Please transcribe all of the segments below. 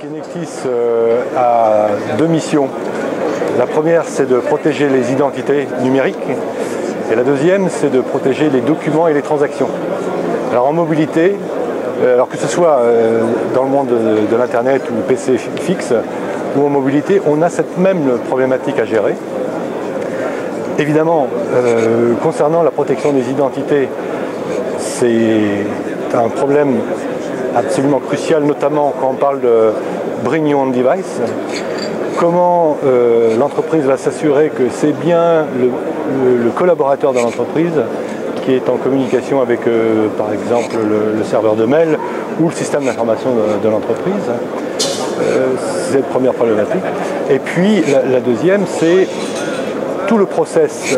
Kenectis a deux missions. La première, c'est de protéger les identités numériques. Et la deuxième, c'est de protéger les documents et les transactions. Alors en mobilité, alors que ce soit dans le monde de l'Internet ou PC fixe, ou en mobilité, on a cette même problématique à gérer. Évidemment, concernant la protection des identités, c'est un problème absolument crucial, notamment quand on parle de Bring Your Own Device. Comment l'entreprise va s'assurer que c'est bien le collaborateur de l'entreprise qui est en communication avec, par exemple, le serveur de mail ou le système d'information de l'entreprise. C'est la première problématique. Et puis, la deuxième, c'est tout le process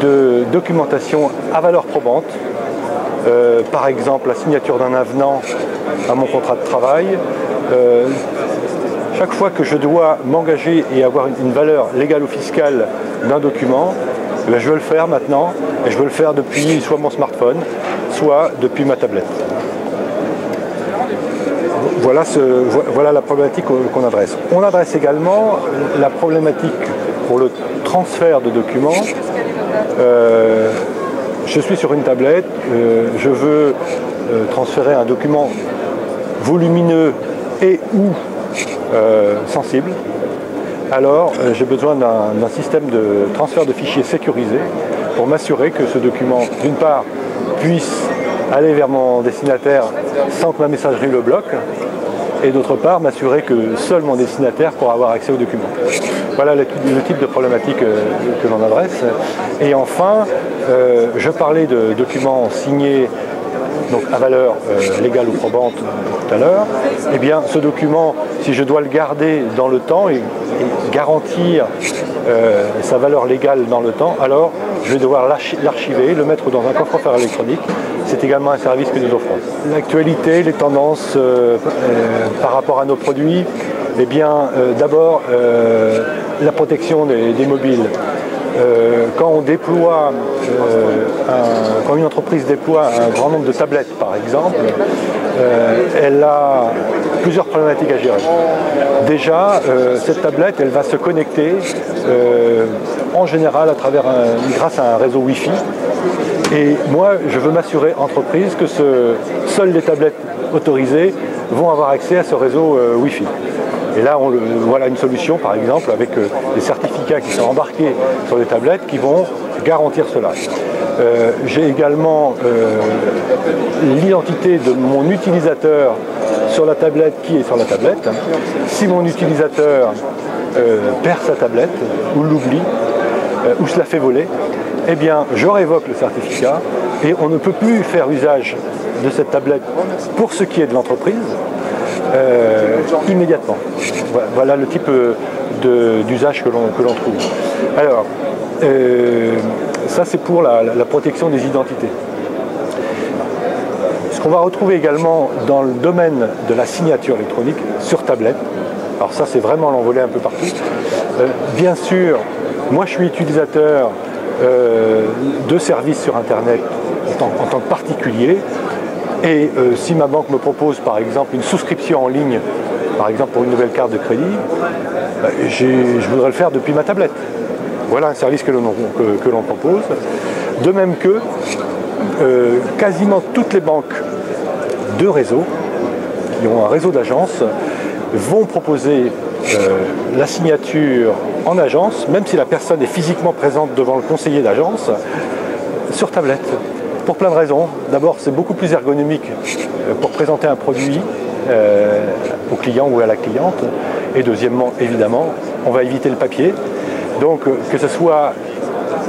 de documentation à valeur probante. Par exemple, la signature d'un avenant à mon contrat de travail. Chaque fois que je dois m'engager et avoir une valeur légale ou fiscale d'un document, je veux le faire maintenant, et je veux le faire depuis soit mon smartphone, soit depuis ma tablette. Voilà la problématique qu'on adresse. On adresse également la problématique pour le transfert de documents. Je suis sur une tablette, je veux transférer un document volumineux et ou sensible. Alors j'ai besoin d'un système de transfert de fichiers sécurisé pour m'assurer que ce document, d'une part, puisse aller vers mon destinataire sans que ma messagerie le bloque, et d'autre part, m'assurer que seul mon destinataire pourra avoir accès au document. Voilà le type de problématique que l'on adresse. Et enfin, je parlais de documents signés donc à valeur légale ou probante tout à l'heure. Eh bien, ce document, si je dois le garder dans le temps et garantir sa valeur légale dans le temps, alors je vais devoir l'archiver, le mettre dans un coffre-fort électronique. C'est également un service que nous offrons. L'actualité, les tendances par rapport à nos produits, eh bien, d'abord, la protection des mobiles. Quand une entreprise déploie un grand nombre de tablettes, par exemple, elle a plusieurs problématiques à gérer. Déjà, cette tablette, elle va se connecter en général grâce à un réseau Wi-Fi. Et moi, je veux m'assurer, entreprise, que seules les tablettes autorisées vont avoir accès à ce réseau Wi-Fi. Et là, voilà une solution, par exemple, avec des certificats qui sont embarqués sur les tablettes qui vont garantir cela. J'ai également l'identité de mon utilisateur sur la tablette qui est sur la tablette. Si mon utilisateur perd sa tablette, ou l'oublie, ou se la fait voler, eh bien, je révoque le certificat et on ne peut plus faire usage de cette tablette pour ce qui est de l'entreprise immédiatement. Voilà le type d'usage que l'on trouve. Alors, ça c'est pour la protection des identités. Ce qu'on va retrouver également dans le domaine de la signature électronique sur tablette, alors ça c'est vraiment l'envolée un peu partout. Bien sûr, moi je suis utilisateur de services sur Internet en tant que particulier, et si ma banque me propose par exemple une souscription en ligne, par exemple pour une nouvelle carte de crédit, je voudrais le faire depuis ma tablette. Voilà un service que l'on propose. De même que quasiment toutes les banques de réseau, qui ont un réseau d'agences, vont proposer la signature en agence, même si la personne est physiquement présente devant le conseiller d'agence, sur tablette. Pour plein de raisons. D'abord, c'est beaucoup plus ergonomique pour présenter un produit au client ou à la cliente. Et deuxièmement, évidemment, on va éviter le papier. Donc, que ce soit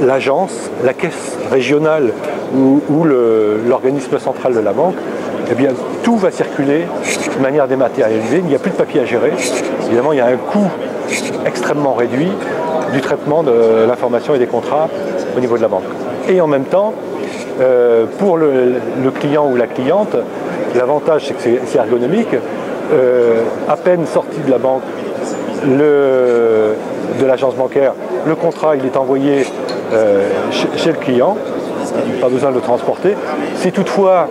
l'agence, la caisse régionale ou l'organisme central de la banque, eh bien, tout va circuler de manière dématérialisée. Il n'y a plus de papier à gérer. Évidemment, il y a un coût extrêmement réduit du traitement de l'information et des contrats au niveau de la banque. Et en même temps, pour le client ou la cliente, l'avantage c'est que c'est ergonomique. À peine sorti de la banque, de l'agence bancaire, le contrat il est envoyé chez le client, pas besoin de le transporter. Si toutefois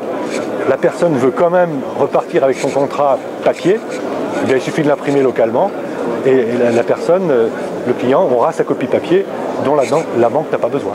la personne veut quand même repartir avec son contrat papier, eh bien, il suffit de l'imprimer localement et la personne, le client, aura sa copie papier dont la banque n'a pas besoin.